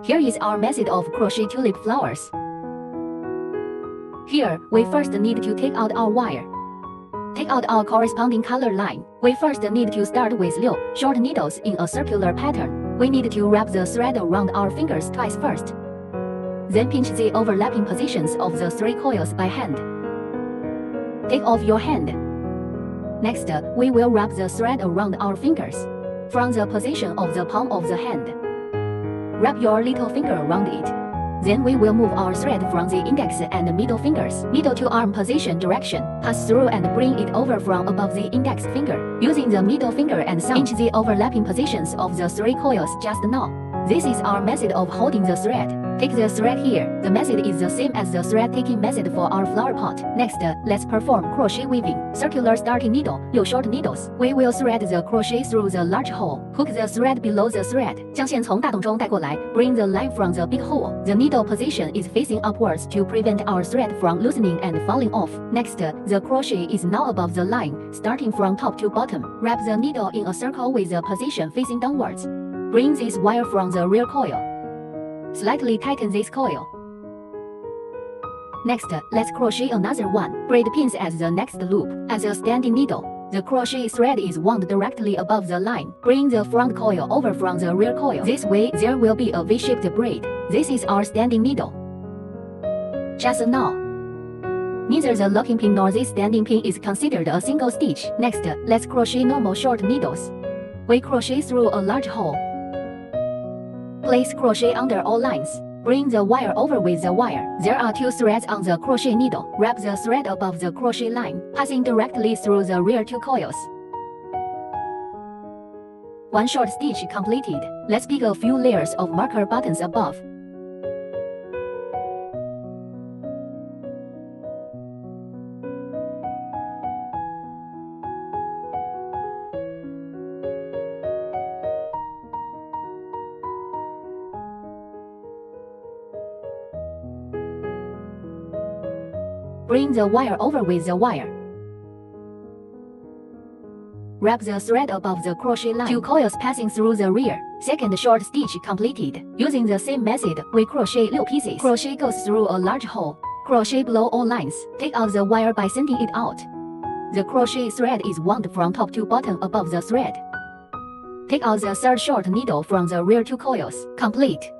Here is our method of crochet tulip flowers. Here, we first need to take out our wire. Take out our corresponding color line. We first need to start with 6 short needles in a circular pattern. We need to wrap the thread around our fingers twice first. Then pinch the overlapping positions of the 3 coils by hand. Take off your hand. Next, we will wrap the thread around our fingers from the position of the palm of the hand. Wrap your little finger around it. Then we will move our thread from the index and middle fingers, middle to arm position direction, pass through and bring it over from above the index finger. Using the middle finger and thumb, pinch the overlapping positions of the 3 coils just now. This is our method of holding the thread. Take the thread here. The method is the same as the thread taking method for our flower pot. Next, let's perform crochet weaving. Circular starting needle, 6 short needles. We will thread the crochet through the large hole. Hook the thread below the thread. 将线从大洞中带过来. Bring the line from the big hole. The needle position is facing upwards to prevent our thread from loosening and falling off. Next, the crochet is now above the line, starting from top to bottom. Wrap the needle in a circle with the position facing downwards. Bring this wire from the rear coil. Slightly tighten this coil. Next, let's crochet another one. Braid pins as the next loop. As a standing needle, the crochet thread is wound directly above the line. Bring the front coil over from the rear coil. This way, there will be a V-shaped braid. This is our standing needle. Just now, neither the locking pin nor this standing pin is considered a single stitch. Next, let's crochet normal short needles. We crochet through a large hole. Place crochet under all lines. Bring the wire over with the wire. There are 2 threads on the crochet needle. Wrap the thread above the crochet line, passing directly through the rear 2 coils. 1 short stitch completed. Let's pick a few layers of marker buttons above. Bring the wire over with the wire. Wrap the thread above the crochet line. 2 coils passing through the rear. Second short stitch completed. Using the same method, we crochet 6 pieces. Crochet goes through a large hole. Crochet below all lines. Take out the wire by sending it out. The crochet thread is wound from top to bottom above the thread. Take out the 3rd short needle from the rear 2 coils. Complete.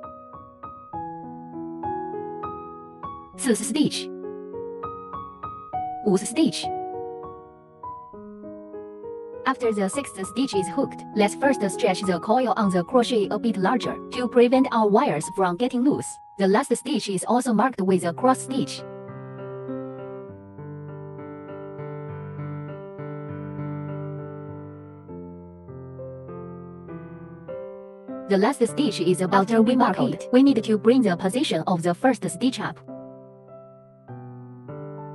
4th stitch. 5th stitch. After the 6th stitch is hooked, let's first stretch the coil on the crochet a bit larger to prevent our wires from getting loose. The last stitch is also marked with a cross stitch. The last stitch is about to be marked. We need to bring the position of the first stitch up.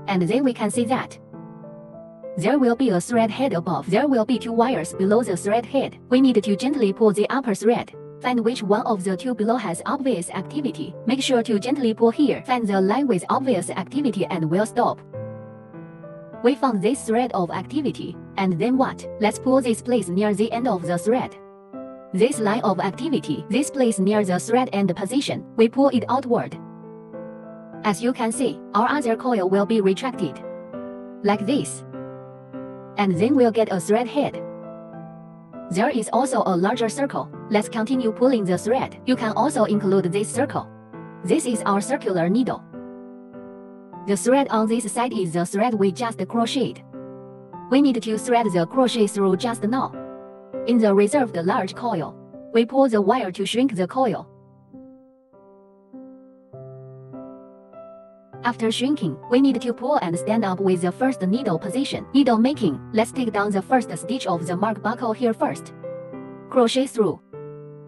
And then we can see that there will be a thread head above. There will be 2 wires below the thread head. We need to gently pull the upper thread. Find which one of the 2 below has obvious activity. Make sure to gently pull here. Find the line with obvious activity and we'll stop. We found this thread of activity. And then what? Let's pull this place near the end of the thread. This line of activity, this place near the thread end position, we pull it outward. As you can see, our other coil will be retracted. Like this. And then we'll get a thread head. There is also a larger circle. Let's continue pulling the thread. You can also include this circle. This is our circular needle. The thread on this side is the thread we just crocheted. We need to thread the crochet through just now. In the reserved large coil, we pull the wire to shrink the coil. After shrinking, we need to pull and stand up with the first needle position. Needle making. Let's take down the first stitch of the mark buckle here first. Crochet through.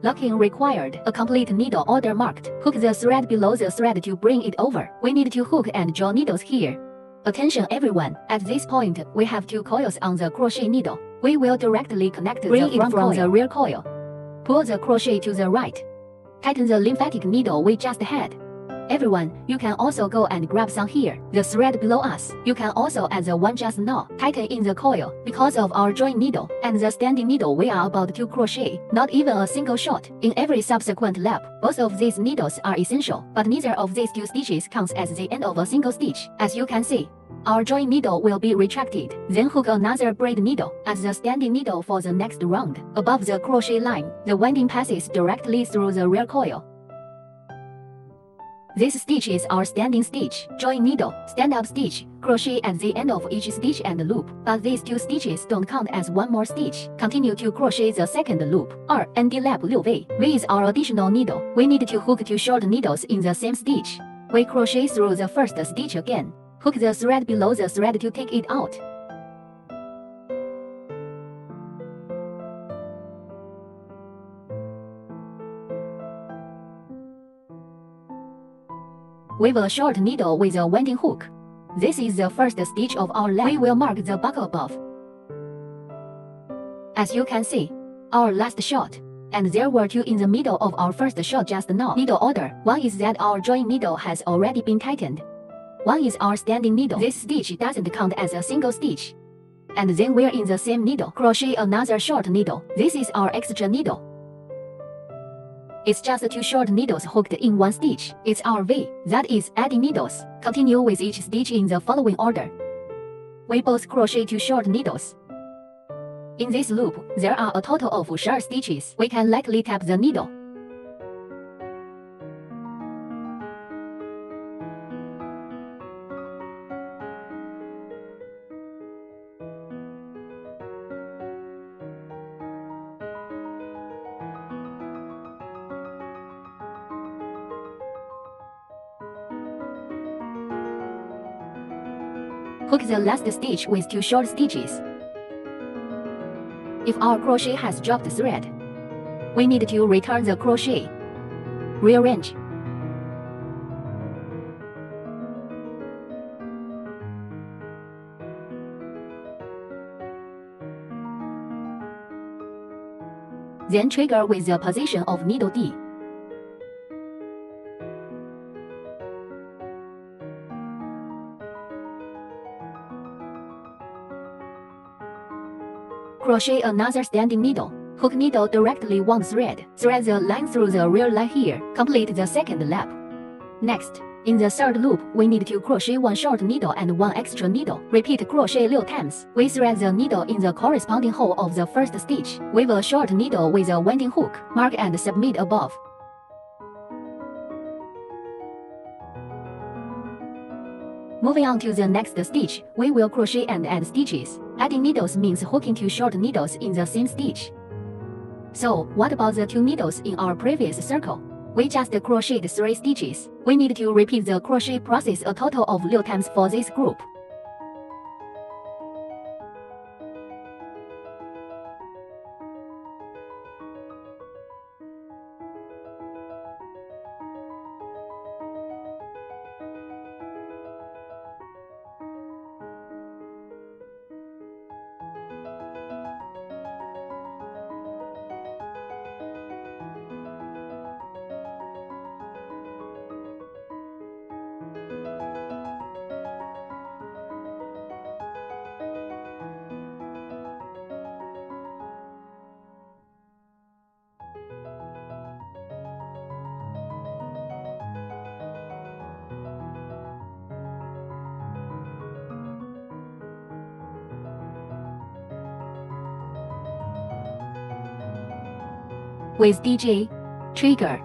Locking required. A complete needle order marked. Hook the thread below the thread to bring it over. We need to hook and draw needles here. Attention everyone, at this point, we have 2 coils on the crochet needle. We will directly connect the front from the rear coil. Pull the crochet to the right. Tighten the lymphatic needle we just had. Everyone, you can also go and grab some here. The thread below us. You can also add the one just now. Tighten in the coil. Because of our join needle and the standing needle we are about to crochet, not even a single shot. In every subsequent lap, both of these needles are essential, but neither of these 2 stitches counts as the end of a single stitch. As you can see, our join needle will be retracted. Then hook another braid needle as the standing needle for the next round. Above the crochet line, the winding passes directly through the rear coil. This stitch is our standing stitch, join needle, stand-up stitch, crochet at the end of each stitch and loop. But these 2 stitches don't count as one more stitch. Continue to crochet the second loop. 2. End lap 6V. V is our additional needle. We need to hook 2 short needles in the same stitch. We crochet through the first stitch again. Hook the thread below the thread to take it out. Weave a short needle with a winding hook. This is the first stitch of our lap. We will mark the buckle above. As you can see, our last shot, and there were 2 in the middle of our first shot just now. Needle order. 1 is that our join needle has already been tightened. 1 is our standing needle. This stitch doesn't count as a single stitch. And then we're in the same needle. Crochet another short needle. This is our extra needle. It's just 2 short needles hooked in 1 stitch. It's our V, that is, adding needles. Continue with each stitch in the following order. We both crochet 2 short needles. In this loop, there are a total of 12 stitches. We can lightly tap the needle. Hook the last stitch with 2 short stitches. If our crochet has dropped thread, we need to return the crochet. Rearrange. Then trigger with the position of needle D. Crochet another standing needle. Hook needle directly 1 thread. Thread the line through the rear line here. Complete the second lap. Next, in the third loop, we need to crochet 1 short needle and 1 extra needle. Repeat crochet 6 times. We thread the needle in the corresponding hole of the first stitch. Weave a short needle with a winding hook. Mark and submit above. Moving on to the next stitch, we will crochet and add stitches. Adding needles means hooking 2 short needles in the same stitch. So, what about the 2 needles in our previous circle? We just crocheted 3 stitches. We need to repeat the crochet process a total of 6 times for this group. With DJ, trigger.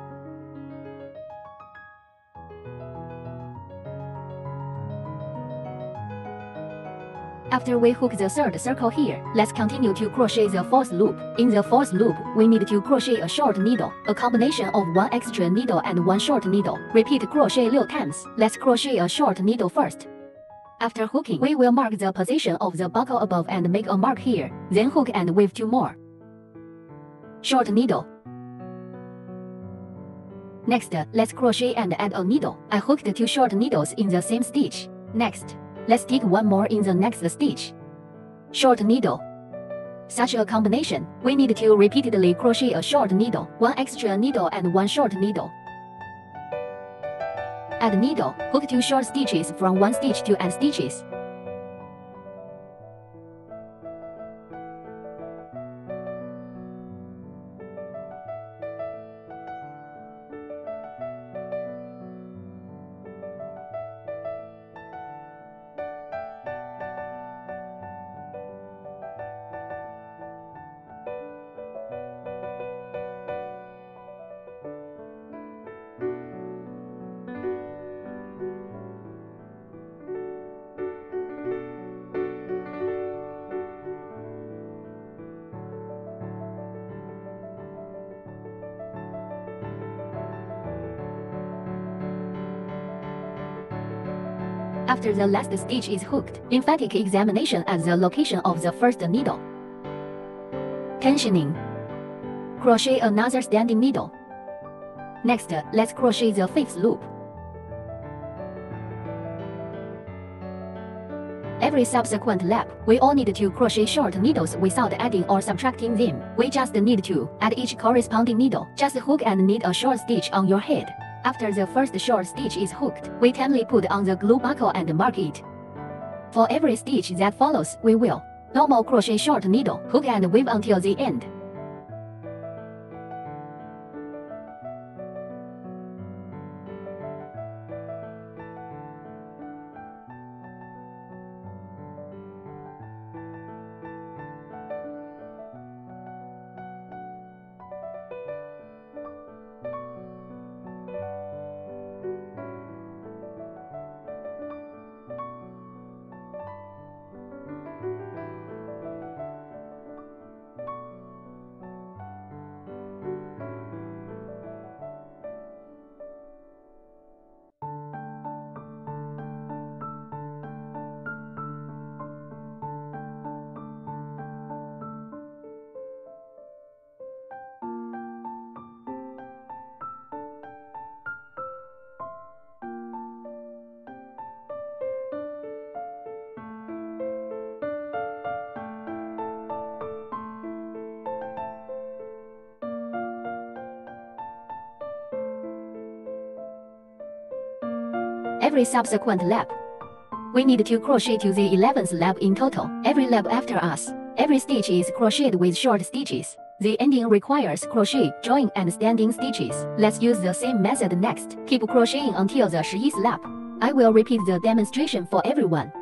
After we hook the third circle here, let's continue to crochet the 4th loop. In the 4th loop, we need to crochet a short needle, a combination of 1 extra needle and 1 short needle. Repeat crochet 6 times. Let's crochet a short needle first. After hooking, we will mark the position of the buckle above and make a mark here. Then hook and weave 2 more. Short needle. Next, let's crochet and add a needle. I hooked 2 short needles in the same stitch. Next, let's dig 1 more in the next stitch. Short needle. Such a combination, we need to repeatedly crochet a short needle, 1 extra needle and 1 short needle. Add needle, hook 2 short stitches from 1 stitch to add stitches. After the last stitch is hooked, emphatic examination at the location of the first needle. Tensioning. Crochet another standing needle. Next, let's crochet the 5th loop. Every subsequent lap, we all need to crochet short needles without adding or subtracting them. We just need to add each corresponding needle. Just hook and knit a short stitch on your head. After the first short stitch is hooked, we calmly put on the glue buckle and mark it. For every stitch that follows, we will normal crochet short needle, hook and weave until the end. Every subsequent lap, we need to crochet to the 11th lap in total. Every lap after us, every stitch is crocheted with short stitches. The ending requires crochet, join, and standing stitches. Let's use the same method next. Keep crocheting until the 10th lap. I will repeat the demonstration for everyone.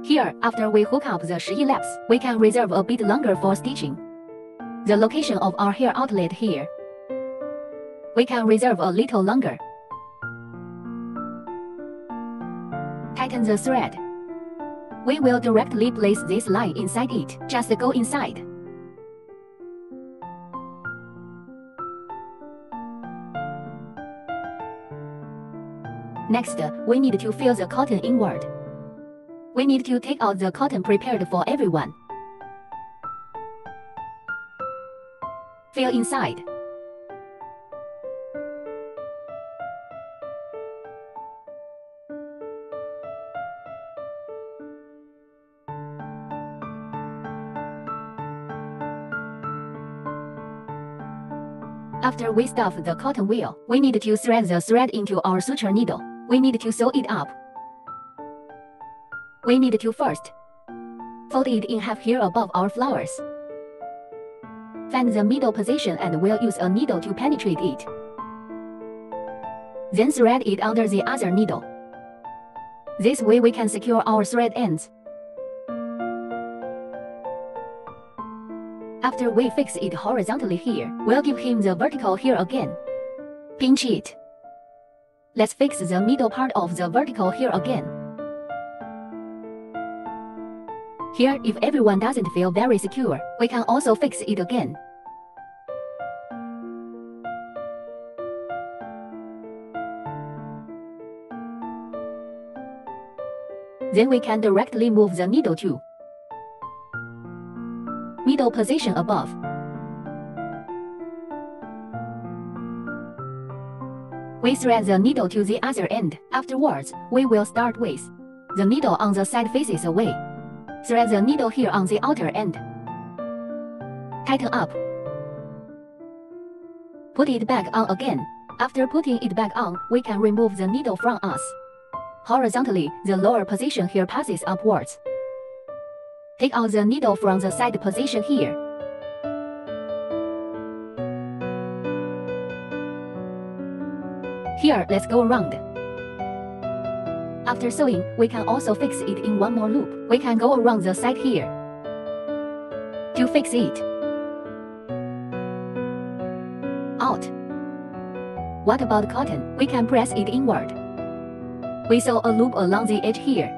Here, after we hook up the 10 laps, we can reserve a bit longer for stitching. The location of our hair outlet here, we can reserve a little longer. Tighten the thread. We will directly place this line inside it. Just go inside. Next, we need to fill the cotton inward. We need to take out the cotton prepared for everyone. Fill inside. After we stuff the cotton wheel, we need to thread the thread into our suture needle. We need to sew it up. We need to first fold it in half here above our flowers. Find the middle position and we'll use a needle to penetrate it. Then thread it under the other needle. This way we can secure our thread ends. After we fix it horizontally here, we'll give him the vertical here again. Pinch it. Let's fix the middle part of the vertical here again. Here, if everyone doesn't feel very secure, we can also fix it again. Then we can directly move the needle to middle position above. We thread the needle to the other end. Afterwards, we will start with the needle on the side faces away. Thread the needle here on the outer end. Tighten up. Put it back on again. After putting it back on, we can remove the needle from us. Horizontally, the lower position here passes upwards. Take out the needle from the side position here. Here, let's go around. After sewing, we can also fix it in one more loop. We can go around the side here. To fix it. Out. What about cotton? We can press it inward. We sew a loop along the edge here.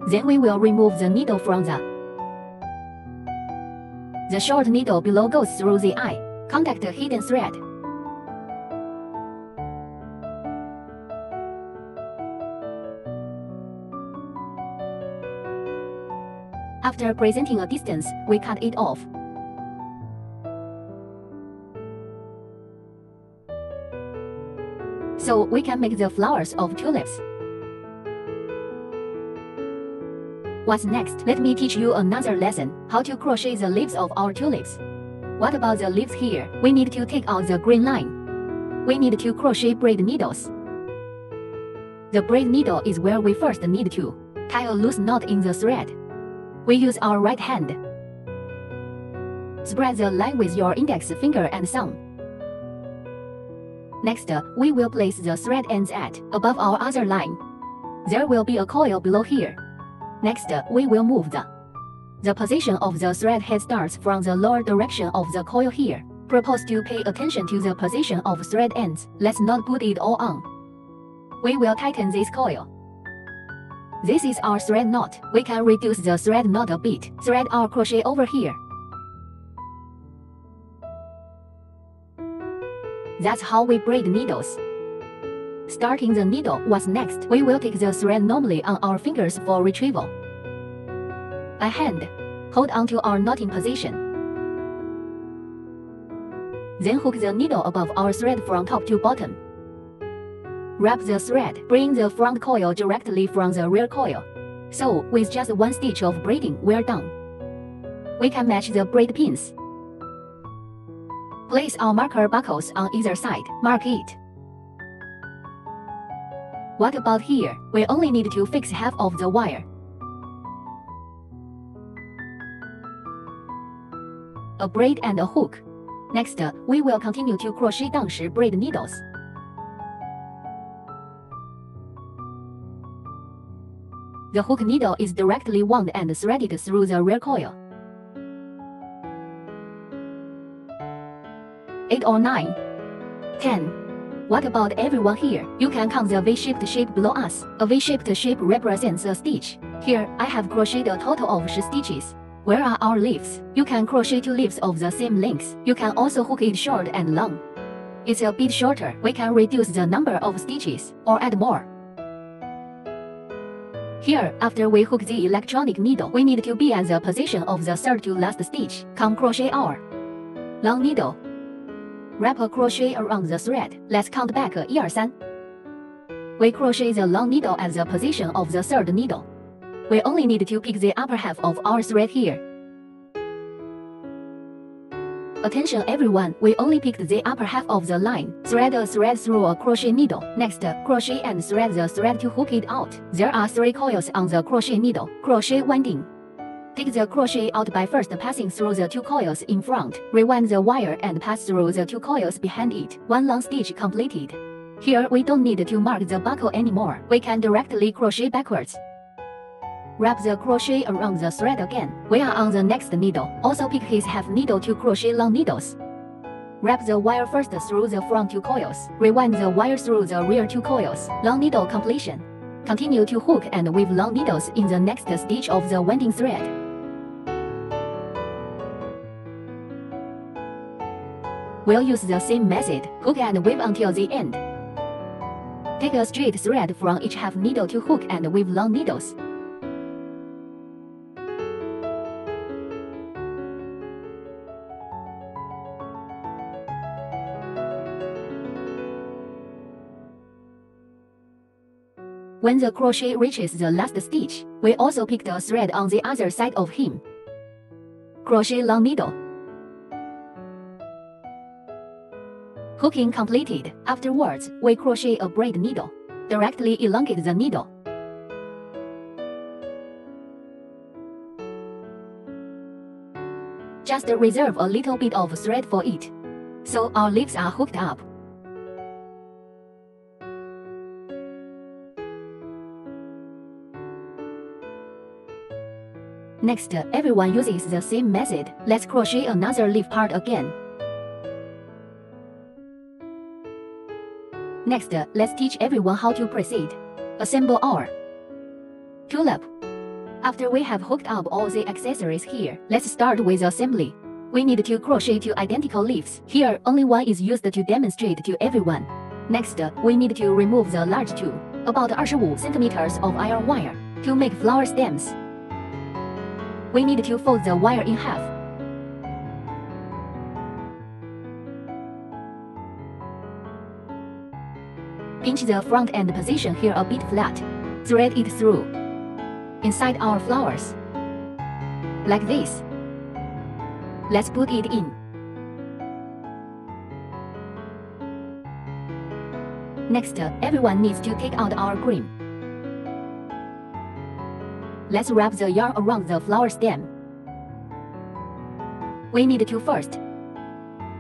Then we will remove the needle from the short needle below goes through the eye. Contact the hidden thread. After presenting a distance, we cut it off. So we can make the flowers of tulips. What's next? Let me teach you another lesson, how to crochet the leaves of our tulips. What about the leaves here? We need to take out the green line. We need to crochet braid needles. The braid needle is where we first need to tie a loose knot in the thread. We use our right hand. Spread the line with your index finger and thumb. Next, we will place the thread ends at above our other line. There will be a coil below here. Next, we will move the position of the thread head starts from the lower direction of the coil here. Propose to pay attention to the position of thread ends. Let's not put it all on. We will tighten this coil. This is our thread knot. We can reduce the thread knot a bit. Thread our crochet over here. That's how we braid needles. Starting the needle, what's next? We will take the thread normally on our fingers for retrieval. By hand, hold on to our knotting position. Then hook the needle above our thread from top to bottom. Wrap the thread, bring the front coil directly from the rear coil. So, with just one stitch of braiding, we're done. We can match the braid pins. Place our marker buckles on either side. Mark it. What about here? We only need to fix half of the wire. A braid and a hook. Next, we will continue to crochet downshi braid needles. The hook needle is directly wound and threaded through the rear coil. 8 or 9. 10. What about everyone here? You can count the V-shaped shape below us. A V-shaped shape represents a stitch. Here, I have crocheted a total of 6 stitches. Where are our leaves? You can crochet 2 leaves of the same length. You can also hook it short and long. It's a bit shorter. We can reduce the number of stitches, or add more. Here, after we hook the electronic needle, we need to be at the position of the third to last stitch. Come crochet our long needle. Wrap a crochet around the thread. Let's count back 1, 2, 3. We crochet the long needle at the position of the third needle. We only need to pick the upper half of our thread here. Attention everyone, we only picked the upper half of the line. Thread a thread through a crochet needle. Next, crochet and thread the thread to hook it out. There are 3 coils on the crochet needle. Crochet winding. Take the crochet out by first passing through the 2 coils in front. Rewind the wire and pass through the 2 coils behind it. 1 long stitch completed. Here we don't need to mark the buckle anymore. We can directly crochet backwards. Wrap the crochet around the thread again. We are on the next needle. Also pick his half needle to crochet long needles. Wrap the wire first through the front 2 coils. Rewind the wire through the rear 2 coils. Long needle completion. Continue to hook and weave long needles in the next stitch of the winding thread. We'll use the same method. Hook and weave until the end. Take a straight thread from each half needle to hook and weave long needles. When the crochet reaches the last stitch, we also picked a thread on the other side of him. Crochet long needle. Hooking completed. Afterwards, we crochet a braid needle. Directly elongate the needle. Just reserve a little bit of thread for it. So our leaves are hooked up. Next, everyone uses the same method. Let's crochet another leaf part again. Next, let's teach everyone how to proceed. Assemble our tulip. After we have hooked up all the accessories here, let's start with assembly. We need to crochet 2 identical leaves. Here, only one is used to demonstrate to everyone. Next, we need to remove the large 2, about 25 centimeters of iron wire, to make flower stems. We need to fold the wire in half. Pinch the front end position here a bit flat. Thread it through inside our flowers, like this. Let's put it in. Next, everyone needs to take out our cream. Let's wrap the yarn around the flower stem. We need to first.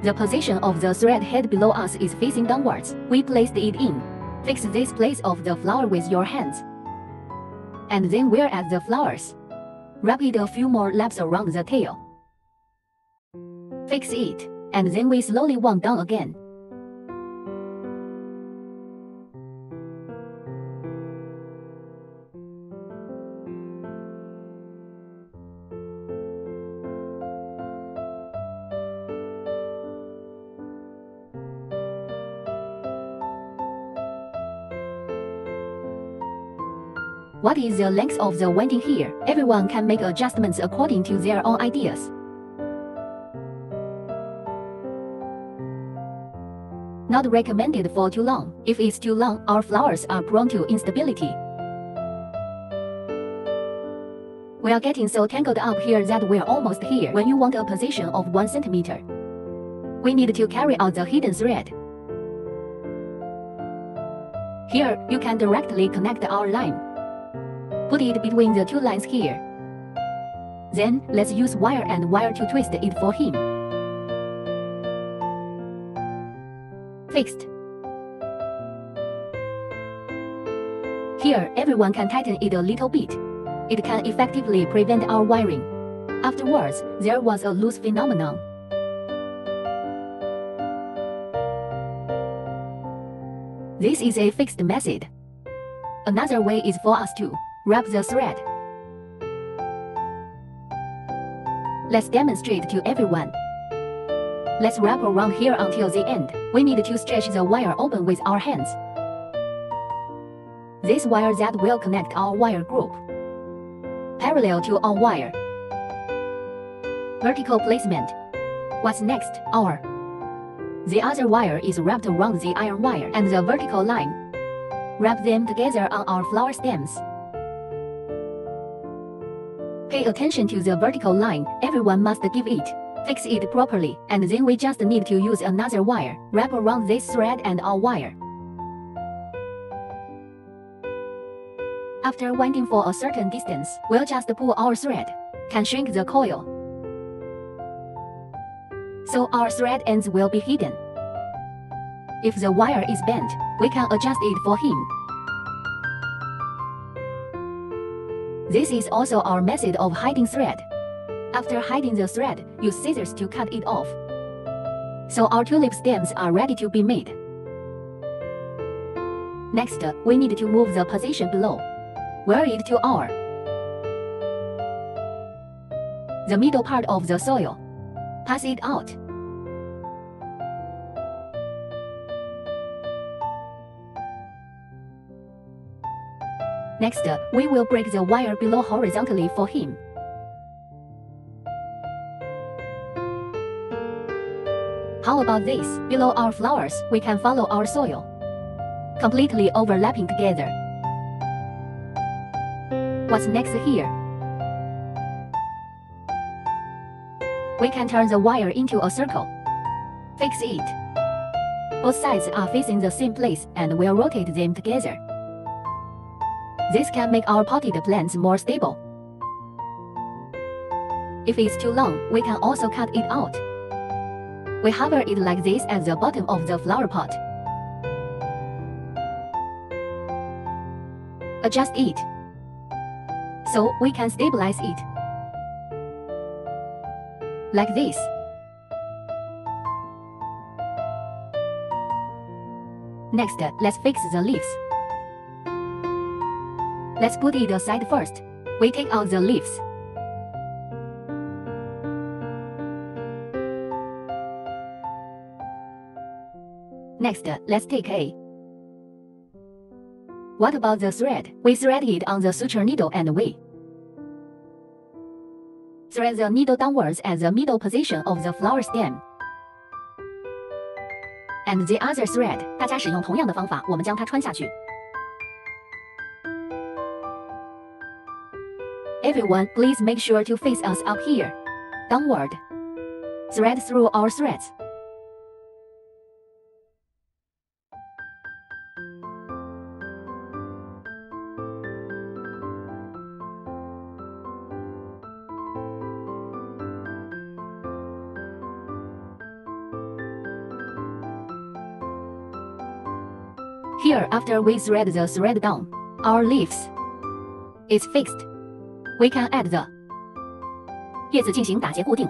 The position of the thread head below us is facing downwards. We placed it in. Fix this place of the flower with your hands. And then wear at the flowers. Wrap it a few more laps around the tail. Fix it, and then we slowly wind down again. What is the length of the winding here? Everyone can make adjustments according to their own ideas. Not recommended for too long. If it's too long, our flowers are prone to instability. We are getting so tangled up here that we're almost here when you want a position of 1 centimeter. We need to carry out the hidden thread. Here, you can directly connect our line. Put it between the 2 lines here. Then, let's use wire and wire to twist it for him. Fixed. Here, everyone can tighten it a little bit. It can effectively prevent our wiring. Afterwards, there was a loose phenomenon. This is a fixed method. Another way is for us to wrap the thread. Let's demonstrate to everyone. Let's wrap around here until the end. We need to stretch the wire open with our hands. This wire that will connect our wire group. Parallel to our wire. Vertical placement. What's next? The other wire is wrapped around the iron wire and the vertical line. Wrap them together on our flower stems. Pay attention to the vertical line. Everyone must give it. Fix it properly, and then we just need to use another wire. Wrap around this thread and our wire. After winding for a certain distance, we'll just pull our thread. Can shrink the coil. So our thread ends will be hidden. If the wire is bent, we can adjust it for him. This is also our method of hiding thread. After hiding the thread, use scissors to cut it off. So our tulip stems are ready to be made. Next, we need to move the position below. Wear it to the middle part of the soil. Pass it out. Next, we will break the wire below horizontally for him. How about this? Below our flowers, we can follow our soil, completely overlapping together. What's next here? We can turn the wire into a circle. Fix it. Both sides are facing the same place and we'll rotate them together. This can make our potted plants more stable. If it's too long, we can also cut it out. We hover it like this at the bottom of the flower pot. Adjust it, so we can stabilize it. Like this. Next, let's fix the leaves. Let's put it aside first. We take out the leaves. Next, let's take A. What about the thread? We thread it on the suture needle and we thread the needle downwards at the middle position of the flower stem. And the other thread. 大家使用同样的方法，我们将它穿下去。Everyone, please make sure to face us up here. Downward. Thread through our threads. Here, after we thread the thread down, our leaves is fixed. We can add the 叶子进行打结固定。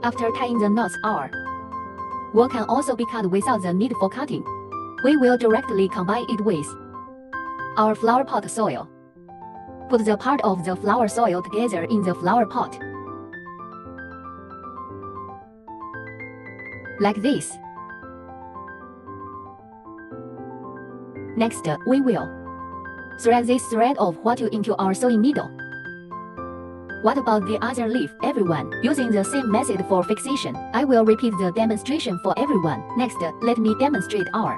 After tying the knots, our wool can also be cut without the need for cutting. We will directly combine it with our flower pot soil. Put the part of the flower soil together in the flower pot. Like this. Next, we will thread this thread of water into our sewing needle. What about the other leaf, everyone? Using the same method for fixation, I will repeat the demonstration for everyone. Next, let me demonstrate our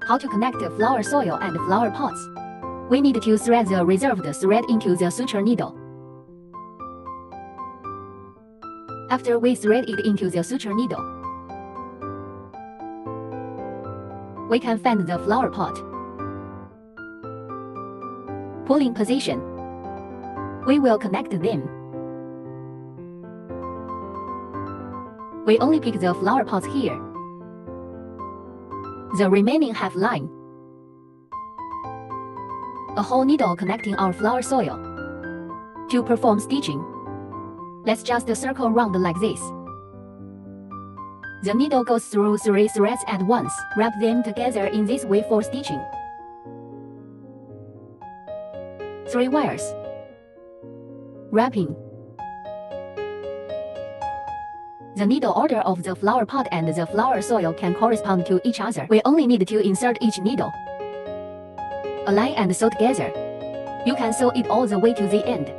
how to connect flower soil and flower pots. We need to thread the reserved thread into the suture needle. After we thread it into the suture needle, we can find the flower pot. Pulling position. We will connect them. We only pick the flower pots here. The remaining half line. A whole needle connecting our flower soil. To perform stitching, let's just circle round like this. The needle goes through 3 threads at once. Wrap them together in this way for stitching. 3 wires. Wrapping. The needle order of the flower pot and the flower soil can correspond to each other. We only need to insert each needle. Align and sew together. You can sew it all the way to the end.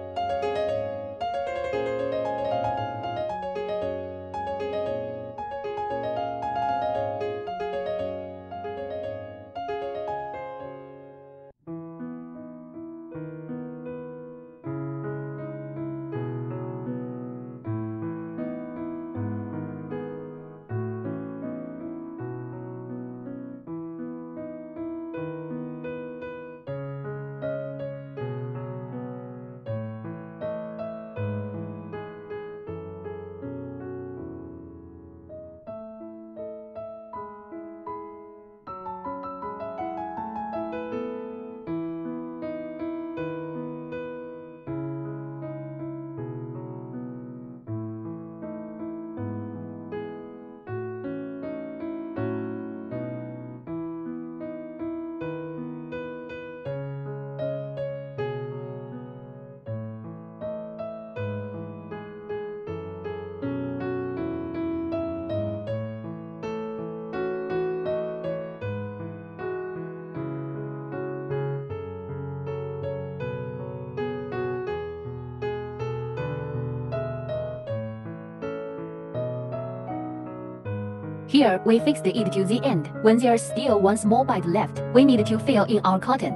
Here, we fixed it to the end. When there's still one small bite left, we need to fill in our cotton.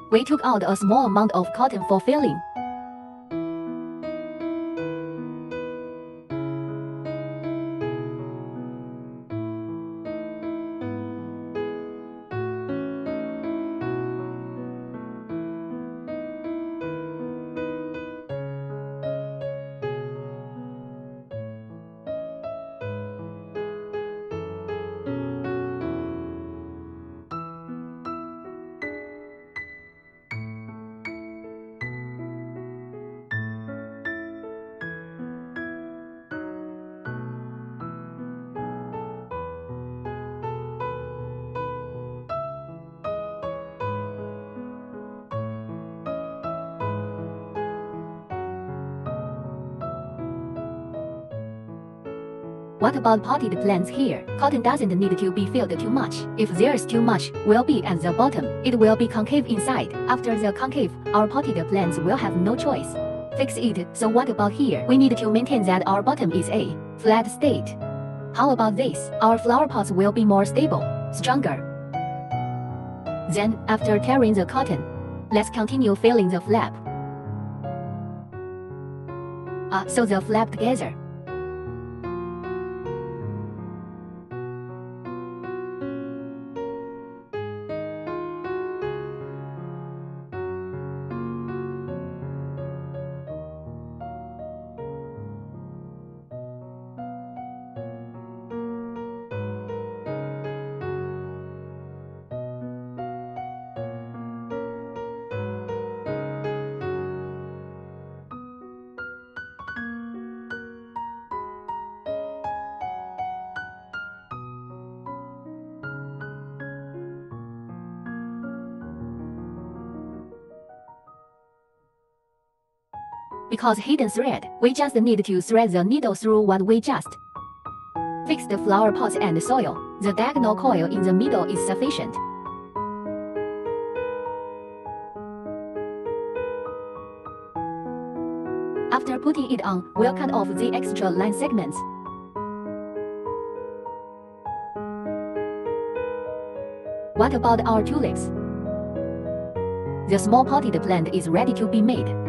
We took out a small amount of cotton for filling. What about potted plants here? Cotton doesn't need to be filled too much. If there's too much, will be at the bottom. It will be concave inside. After the concave, our potted plants will have no choice. Fix it. So what about here? We need to maintain that our bottom is a flat state. How about this? Our flower pots will be more stable, stronger. Then, after tearing the cotton, let's continue filling the flap. Sew the flap together. Because hidden thread, we just need to thread the needle through what we just fix the flower pots and soil. The diagonal coil in the middle is sufficient. After putting it on, we'll cut off the extra line segments. What about our tulips? The small potted plant is ready to be made.